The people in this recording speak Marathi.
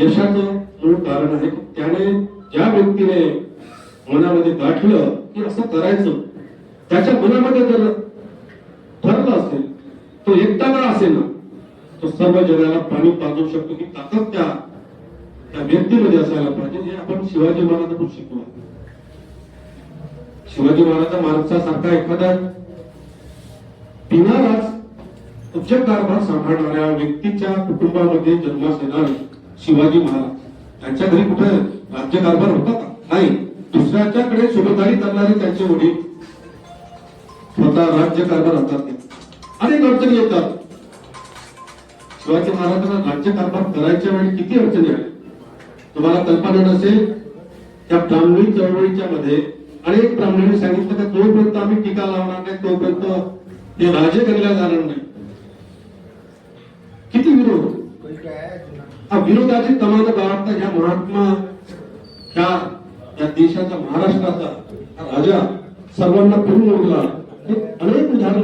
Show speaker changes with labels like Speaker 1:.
Speaker 1: यशाचं मूळ कारण आहे. त्याने ज्या व्यक्तीने मनामध्ये गाठलं की असं करायचं, त्याच्या मनामध्ये जर ठरलं असेल, तो एकटा का असेल ना, तो सर्व जगाला पाणी पाजू शकतो की ताकद त्या व्यक्तीमध्ये असायला पाहिजे. हे आपण शिवाजी महाराजांकडून शिकलो. शिवाजी महाराजांसारखा एखादा बिनाराज उच्च कारभार सांभाळणाऱ्या व्यक्तीच्या कुटुंबामध्ये जन्मास येणारे शिवाजी महाराज, त्यांच्या घरी कुठे राज्यकारभार होता का? नाही. दुसऱ्याच्याकडे सुभेदारी करणारे त्यांचे वडील स्वतः राज्यकारभार हातात घेतात. अनेक अडचणी येतात. शिवाजी महाराजांना राज्यकारभार करायच्या वेळी किती अडचणी आल्या तुम्हाला कल्पना नसेल. त्या ब्राह्मणी चळवळीच्या मध्ये अनेक ब्राह्मणांनी सांगितलं की जोपर्यंत आम्ही टीका लावणार नाही तोपर्यंत हे राजे गणल्या जाणार नाही. किती विरोध. हा विरोधाची कमान गाठता ह्या महात्मा, ह्या देशाचा, महाराष्ट्राचा राजा सर्वांना फिरून उरला. अनेक उदाहरण